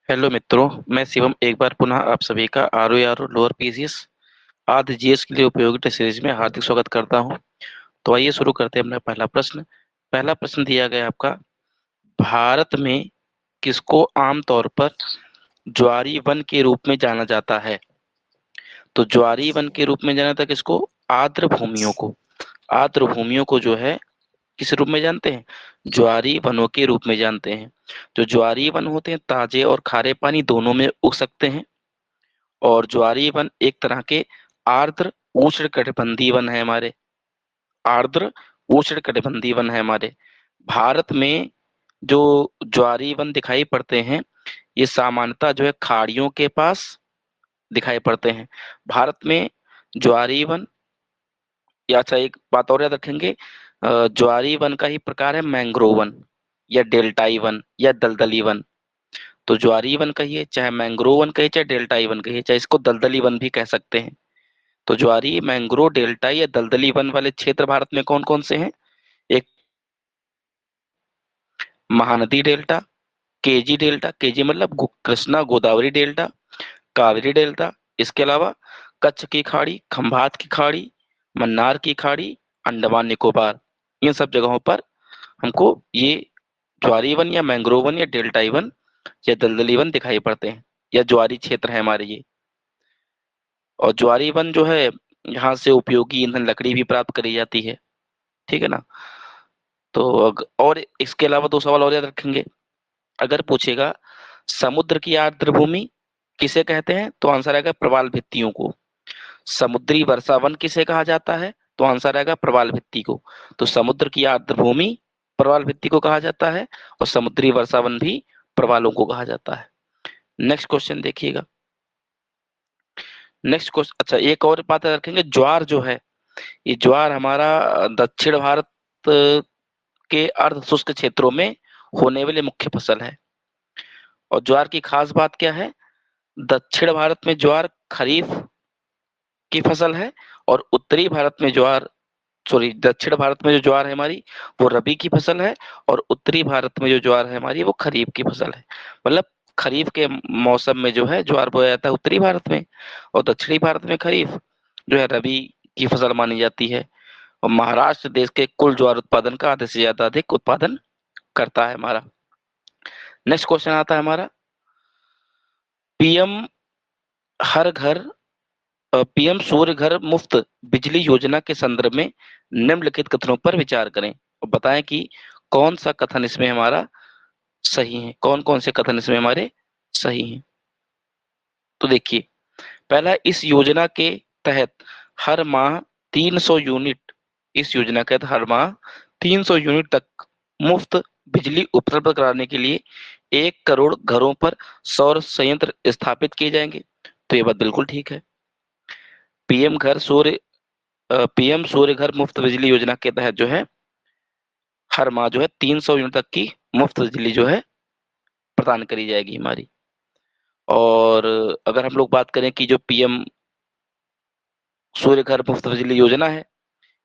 Hello मित्रों, मैं शिवम एक बार पुनः आप सभी का आर लोअर पीसीएस आधे जीएस के लिए उपयोगिता सीरीज में हार्दिक स्वागत करता हूं। तो आइए शुरू करते हैं अपना पहला प्रश्न। पहला प्रश्न दिया गया आपका, भारत में किसको आमतौर पर ज्वारी वन के रूप में जाना जाता है? तो ज्वारी वन के रूप में जाना था किसको? आर्द्र भूमियों को। आर्द्र भूमियों को जो है किस रूप में जानते हैं? ज्वारी वनों के रूप में जानते हैं। जो ज्वारी वन होते हैं ताजे और खारे पानी दोनों में उग सकते हैं। और ज्वारी वन एक तरह के आर्द्र उष्णकटिबंधीय वन है हमारे। आर्द्र उष्णकटिबंधीय वन है हमारे भारत में। जो ज्वारी वन दिखाई पड़ते हैं ये सामान्यतः जो है खाड़ियों के पास दिखाई पड़ते हैं भारत में। ज्वारी वन, या अच्छा एक बात और याद रखेंगे, ज्वारी वन का ही प्रकार है मैंग्रोव वन या डेल्टाई वन या दलदली वन। तो ज्वारी वन कहिए चाहे मैंग्रोव वन कहिए चाहे डेल्टाई वन कहिए चाहे इसको दलदली वन भी कह सकते हैं। तो ज्वारी, मैंग्रोव, डेल्टा या दलदली वन वाले क्षेत्र भारत में कौन कौन से हैं? एक Mahanadi delta, KG delta, KG मतलब कृष्णा गोदावरी डेल्टा, कावेरी डेल्टा। इसके अलावा कच्छ की खाड़ी, खंभात की खाड़ी, मन्नार की खाड़ी, अंडमान निकोबार, इन सब जगहों पर हमको ये ज्वारी वन या मैंग्रोव वन या डेल्टाई वन या दलदली वन दिखाई पड़ते हैं, या ज्वारी क्षेत्र है हमारे ये। और ज्वारी वन जो है यहाँ से उपयोगी ईंधन लकड़ी भी प्राप्त करी जाती है। ठीक है ना? तो और इसके अलावा दो सवाल और याद रखेंगे। अगर पूछेगा समुद्र की आर्द्र भूमि किसे कहते हैं, तो आंसर आएगा प्रवाल भित्तियों को। समुद्री वर्षावन किसे कहा जाता है, तो आंसर आएगा प्रवाल भित्ति को। तो समुद्र की आर्द्र भूमि प्रवाल भित्ति को कहा जाता है और समुद्री वर्षावन भी प्रवालों को कहा जाता है। नेक्स्ट क्वेश्चन देखिएगा। नेक्स्ट क्वेश्चन, अच्छा एक और बात याद रखेंगे, ज्वार जो है ये ज्वार हमारा दक्षिण भारत के अर्ध शुष्क क्षेत्रों में होने वाली मुख्य फसल है। और ज्वार की खास बात क्या है? दक्षिण भारत में ज्वार खरीफ की फसल है और उत्तरी भारत में ज्वार, सॉरी, दक्षिण भारत में जो ज्वार है हमारी वो रबी की फसल है। और उत्तरी भारत में जो ज्वार है हमारी वो खरीफ की फसल है। मतलब खरीफ के मौसम में जो है ज्वार बोया जाता है उत्तरी भारत में, और दक्षिणी भारत में खरीफ जो है रबी की फसल मानी जाती है। और महाराष्ट्र देश के कुल ज्वार उत्पादन का आधे से ज्यादा अधिक उत्पादन करता है हमारा। नेक्स्ट क्वेश्चन आता है हमारा, पीएम हर घर पीएम सूर्य घर मुफ्त बिजली योजना के संदर्भ में निम्नलिखित कथनों पर विचार करें और बताएं कि कौन सा कथन इसमें हमारा सही है, कौन कौन से कथन इसमें हमारे सही हैं। तो देखिए, पहला, इस योजना के तहत हर माह 300 यूनिट, इस योजना के तहत हर माह 300 यूनिट तक मुफ्त बिजली उपलब्ध कराने के लिए 1 करोड़ घरों पर सौर संयंत्र स्थापित किए जाएंगे। तो ये बात बिल्कुल ठीक है। पीएम घर सूर्य पीएम सूर्य घर मुफ्त बिजली योजना के तहत जो है हर माह जो है 300 यूनिट तक की मुफ्त बिजली जो है प्रदान करी जाएगी हमारी। और अगर हम लोग बात करें कि जो पीएम सूर्य घर मुफ्त बिजली योजना है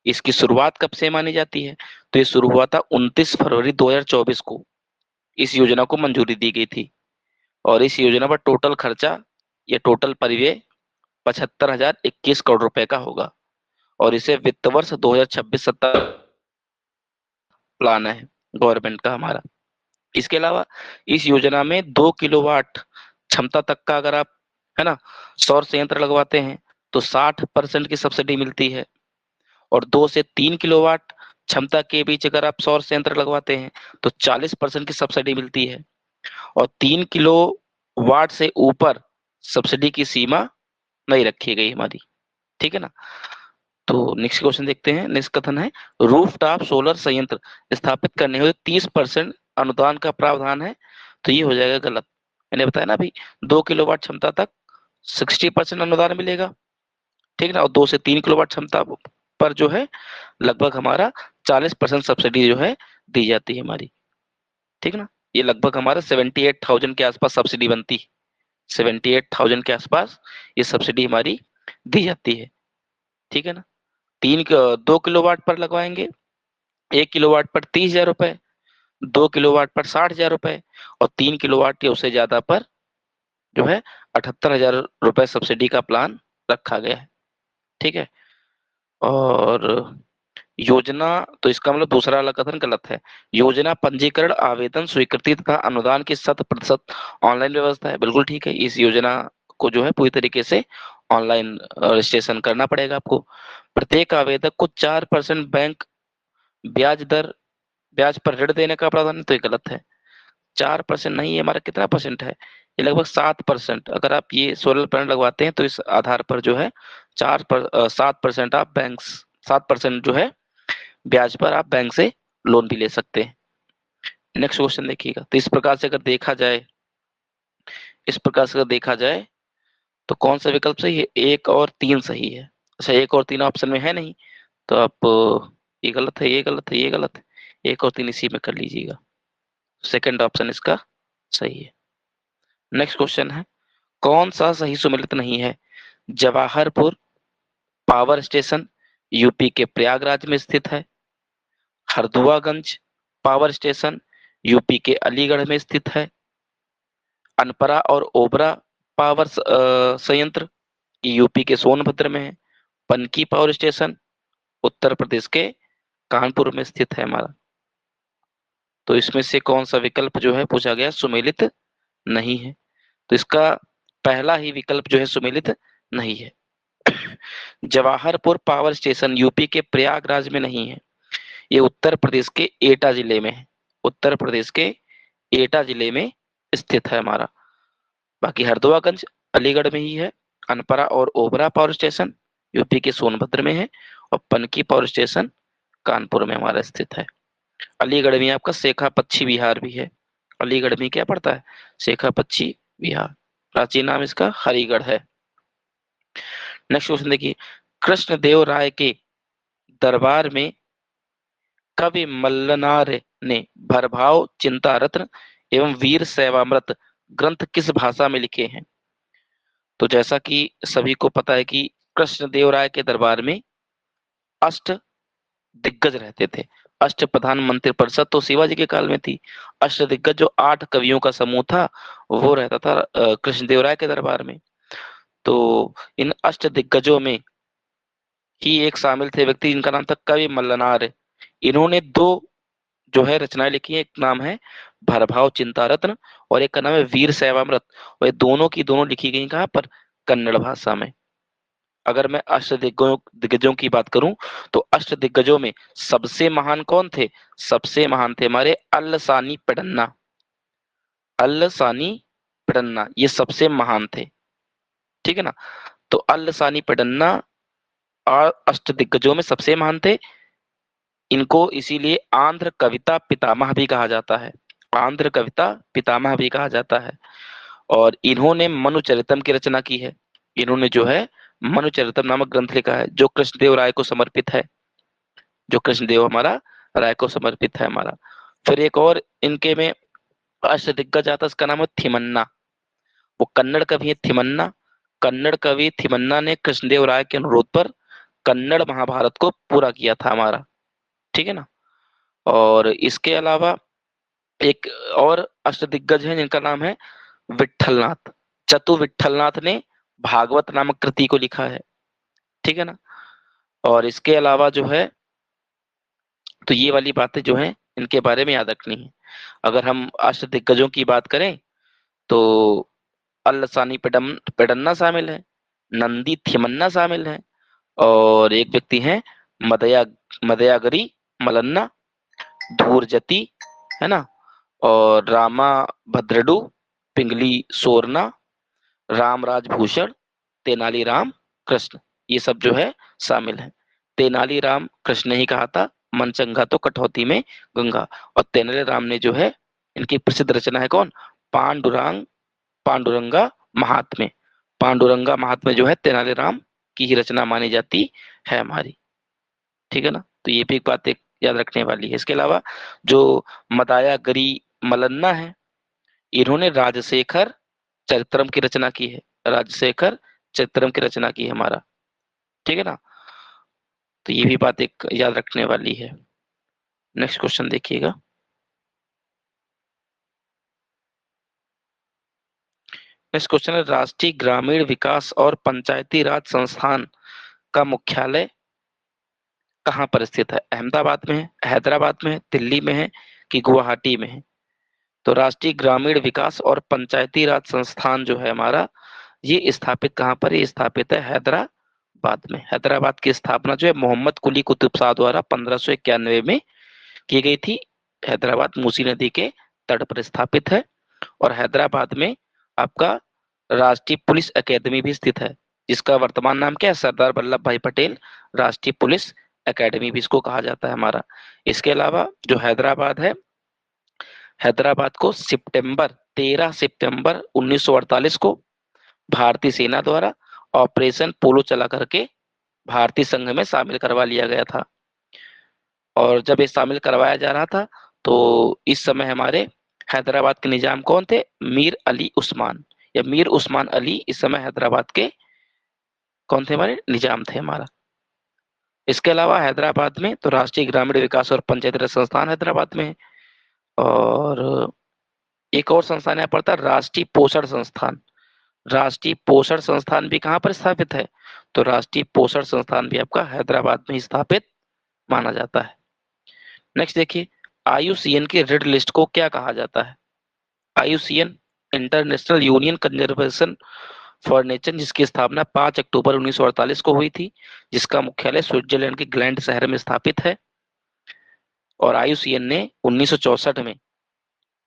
इसकी शुरुआत कब से मानी जाती है, तो ये शुरू हुआ था 29 फरवरी 2024 को। इस योजना को मंजूरी दी गई थी और इस योजना पर टोटल खर्चा या टोटल परिव्यय 75,021 करोड़ रुपए का होगा। और इसे वित्त वर्ष 2026-27 प्लान है गवर्नमेंट का हमारा। इसके अलावा इस योजना में 2 किलोवाट क्षमता तक का अगर आप, है ना, सौर संयंत्र लगवाते हैं तो 60% की सब्सिडी मिलती है। और 2 से 3 किलोवाट क्षमता के बीच अगर आप सौर संयंत्र लगवाते हैं तो 40% की सब्सिडी मिलती है। और 3 किलोवाट से ऊपर सब्सिडी की सीमा नहीं रखी गई हमारी। ठीक है ना? तो नेक्स्ट क्वेश्चन देखते हैं। नेक्स्ट कथन है, रूफ टॉप सोलर संयंत्र स्थापित करने हेतु 30% अनुदान का प्रावधान है। तो ये हो जाएगा गलत। मैंने बताया ना अभी, 2 किलोवाट क्षमता तक 60% अनुदान मिलेगा। ठीक है ना? और 2 से 3 किलोवाट क्षमता पर जो है लगभग हमारा 40% सब्सिडी जो है दी जाती है हमारी। ठीक है ना? ये लगभग हमारा 78,000 के आसपास सब्सिडी बनती है। 78,000 के आसपास ये सब्सिडी हमारी दी जाती है। ठीक है ना? 2 किलोवाट पर लगवाएंगे, 1 किलोवाट पर 30,000 रुपए, 2 किलोवाट पर 60,000 रुपए और 3 किलोवाट या उससे ज्यादा पर जो है 78,000 रुपए सब्सिडी का प्लान रखा गया है। ठीक है। और योजना, तो इसका मतलब दूसरा वाला कथन गलत है। योजना पंजीकरण, आवेदन, स्वीकृति तथा अनुदान की 100% ऑनलाइन व्यवस्था है। बिल्कुल ठीक है। इस योजना को जो है पूरी तरीके से ऑनलाइन रजिस्ट्रेशन करना पड़ेगा आपको। प्रत्येक आवेदक को 4% बैंक ब्याज दर, ब्याज पर ऋण देने का प्रावधान है, तो ये गलत है। 4% नहीं, ये हमारा कितना परसेंट है, ये लगभग 7%। अगर आप ये सोलर पैनल लगवाते हैं तो इस आधार पर जो है 7% आप बैंक, 7% जो है ब्याज पर आप बैंक से लोन भी ले सकते हैं। नेक्स्ट क्वेश्चन देखिएगा। तो इस प्रकार से अगर देखा जाए, इस प्रकार से अगर देखा जाए तो कौन सा विकल्प सही है? 1 और 3 सही है। अच्छा, 1 और 3 ऑप्शन में है नहीं, तो आप ये गलत है, ये गलत है, ये गलत है, 1 और 3 इसी में कर लीजिएगा। सेकंड ऑप्शन इसका सही है। नेक्स्ट क्वेश्चन है, कौन सा सही सुमेलित नहीं है? जवाहरपुर पावर स्टेशन यूपी के प्रयागराज में स्थित है। हरदुआगंज पावर स्टेशन यूपी के अलीगढ़ में स्थित है। अनपरा और ओबरा पावर संयंत्र यूपी के सोनभद्र में है। पनकी पावर स्टेशन उत्तर प्रदेश के कानपुर में स्थित है हमारा। तो इसमें से कौन सा विकल्प जो है पूछा गया सुमेलित नहीं है? तो इसका पहला ही विकल्प जो है सुमेलित नहीं है। जवाहरपुर पावर स्टेशन यूपी के प्रयागराज में नहीं है, ये उत्तर प्रदेश के एटा जिले में है। उत्तर प्रदेश के एटा जिले में स्थित है हमारा। बाकी हरदुआगंज अलीगढ़ में ही है। अनपरा और ओबरा पावर स्टेशन यूपी के सोनभद्र में है। और पनकी पावर स्टेशन कानपुर में हमारा स्थित है। अलीगढ़ में आपका शेखापच्छी विहार भी है। अलीगढ़ में क्या पड़ता है? शेखापच्छी विहार। प्राचीन नाम इसका हरिगढ़ है। नेक्स्ट क्वेश्चन देखिए, कृष्णदेव राय के दरबार में कवि मल्लनार ने भरभाव चिंता रत्न एवं वीर शैवामृत ग्रंथ किस भाषा में लिखे हैं? तो जैसा कि सभी को पता है कि कृष्णदेव राय के दरबार में अष्ट दिग्गज रहते थे। अष्ट प्रधान मंत्री परिषद तो शिवाजी के काल में थी। अष्ट दिग्गज जो 8 कवियों का समूह था, वो रहता था कृष्णदेव राय के दरबार में। तो इन अष्ट दिग्गजों में ही एक शामिल थे व्यक्ति जिनका नाम था कवि मल्लनार। इन्होंने 2 जो है रचनाएं लिखी हैं। एक नाम है भरभाव चिंता रत्न और एक का नाम है वीर शैवामृत। और ये दोनों की दोनों लिखी गई कहाँ पर? कन्नड़ भाषा में। अगर मैं अष्टदिग्गजों दिग्गजों की बात करूं तो अष्टदिग्गजों में सबसे महान कौन थे? सबसे महान थे हमारे अल्लसानी पेडन्ना। अल्लसानी पेडन्ना ये सबसे महान थे। ठीक है ना? तो अल्लसानी पेडन्ना अष्टदिग्गजों में सबसे महान थे। इनको इसीलिए आंध्र कविता पितामह भी कहा जाता है। आंध्र कविता पितामह भी कहा जाता है। और इन्होंने मनुचरितम की रचना की है। इन्होंने जो है मनुचरितम नामक ग्रंथ लिखा है जो कृष्णदेव राय को समर्पित है। जो कृष्णदेव हमारा राय को समर्पित है हमारा। फिर एक और इनके में अष्टदिग्गज आता है, उसका नाम है थिमन्ना। वो कन्नड़ कवि है थिमन्ना। कन्नड़ कवि थिमन्ना ने कृष्णदेव राय के अनुरोध पर कन्नड़ महाभारत को पूरा किया था हमारा। ठीक है ना? और इसके अलावा एक और अष्टदिग्गज है जिनका नाम है विट्ठलनाथ। चतु विट्ठलनाथ ने भागवत नामक कृति को लिखा है। ठीक है ना? और इसके अलावा जो है, तो ये वाली बातें जो हैं इनके बारे में याद रखनी है। अगर हम अष्टदिग्गजों की बात करें तो अल्लसानी पेडन्ना शामिल है, नंदी थिमन्ना शामिल है, और एक व्यक्ति हैं मदया मदयागरी मलन्ना, धूर्जती, है ना, और रामा भद्रडू, पिंगली सोरना, रामराज भूषण, तेनालीराम कृष्ण, ये सब जो है शामिल हैं। तेनालीराम कृष्ण ने ही कहा था मनचंगा तो कटौती में गंगा। और तेनालीराम ने जो है, इनकी प्रसिद्ध रचना है कौन? पांडुरंग पांडुरंगा महात्म्य। पांडुरंगा महात्म्य जो है तेनालीराम की ही रचना मानी जाती है हमारी। ठीक है ना? तो ये भी एक बात एक याद रखने वाली है। इसके अलावा जो मदायागरी मलन्ना है, इन्होंने राजशेखर चरित्रम की रचना की है। राजशेखर चरित्रम की रचना की है हमारा। ठीक है ना? तो ये भी बात एक याद रखने वाली है। नेक्स्ट क्वेश्चन देखिएगा। नेक्स्ट क्वेश्चन है, राष्ट्रीय ग्रामीण विकास और पंचायती राज संस्थान का मुख्यालय कहाँ पर स्थित है? अहमदाबाद में है, हैदराबाद में है, दिल्ली में है कि गुवाहाटी में है? तो राष्ट्रीय ग्रामीण विकास और पंचायती राज संस्थान जो है हमारा, ये स्थापित कहाँ पर है? ये स्थापित है हैदराबाद में। हैदराबाद की स्थापना जो है मोहम्मद कुली कुतुब शाह द्वारा 1591 में की गई थी। हैदराबाद मूसी नदी के तट पर स्थापित है। और हैदराबाद में आपका राष्ट्रीय पुलिस अकेदमी भी स्थित है, जिसका वर्तमान नाम क्या है? सरदार वल्लभ भाई पटेल राष्ट्रीय पुलिस अकेडमी भी इसको कहा जाता है हमारा। इसके अलावा जो हैदराबाद है, हैदराबाद को 13 सितंबर 1948 को भारतीय सेना द्वारा ऑपरेशन पोलो चला करके भारतीय संघ में शामिल करवा लिया गया था। और जब ये शामिल करवाया जा रहा था, तो इस समय हमारे हैदराबाद के निजाम कौन थे? मीर अली उस्मान, या मीर उस्मान अली इस समय हैदराबाद के कौन थे? हमारे निजाम थे हमारा। इसके अलावा हैदराबाद में तो राष्ट्रीय ग्रामीण विकास और पंचायती राज संस्थान हैदराबाद में है। और एक और संस्थान यहाँ पड़ता है, राष्ट्रीय पोषण संस्थान। राष्ट्रीय पोषण संस्थान भी कहाँ पर स्थापित है? तो राष्ट्रीय पोषण संस्थान भी आपका हैदराबाद में स्थापित माना जाता है। नेक्स्ट देखिए, आईयूसीएन की रेड लिस्ट को क्या कहा जाता है? IUCN, international union conservation for nature, जिसकी स्थापना 5 अक्टूबर 1948 को हुई थी, जिसका मुख्यालय स्विट्जरलैंड के ग्लैंड शहर में स्थापित है। और आईयूसीएन ने 1964 में,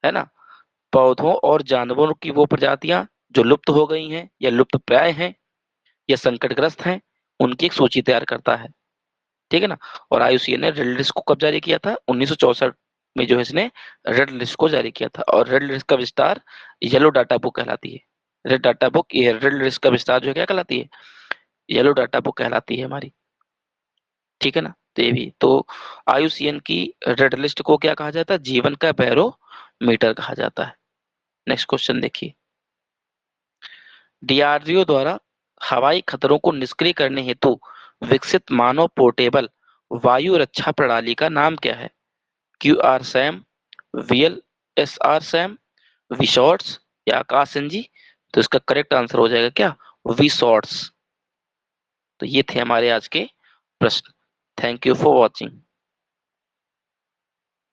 है ना, पौधों और जानवरों की वो प्रजातियां जो लुप्त हो गई हैं या लुप्त प्राय हैं या संकटग्रस्त हैं, उनकी एक सूची तैयार करता है। ठीक है ना। और आईयूसीएन ने रेड लिस्ट को कब जारी किया था? 1964 में जो है इसने रेड लिस्ट को जारी किया था। और रेड लिस्ट का विस्तार येलो डाटा बुक कहलाती है। रेड डाटा बुक, ये रेड लिस्ट का विस्तार जो है क्या कहलाती है? येलो डाटा बुक कहलाती है हमारी। ठीक है ना। तो ये भी तो आईयूसीएन की रेड लिस्ट को क्या कहा जाता है? जीवन का बैरोमीटर कहा जाता है। नेक्स्ट क्वेश्चन देखिए, डीआरडीओ द्वारा हवाई खतरों को निष्क्रिय करने हेतु विकसित मानव पोर्टेबल वायु रक्षा प्रणाली का नाम क्या है? Q R Sam, VL S R Sam, V shorts या आकाश सिंह जी? तो इसका करेक्ट आंसर हो जाएगा क्या? विशॉर्ट्स। तो ये थे हमारे आज के प्रश्न। Thank you for watching.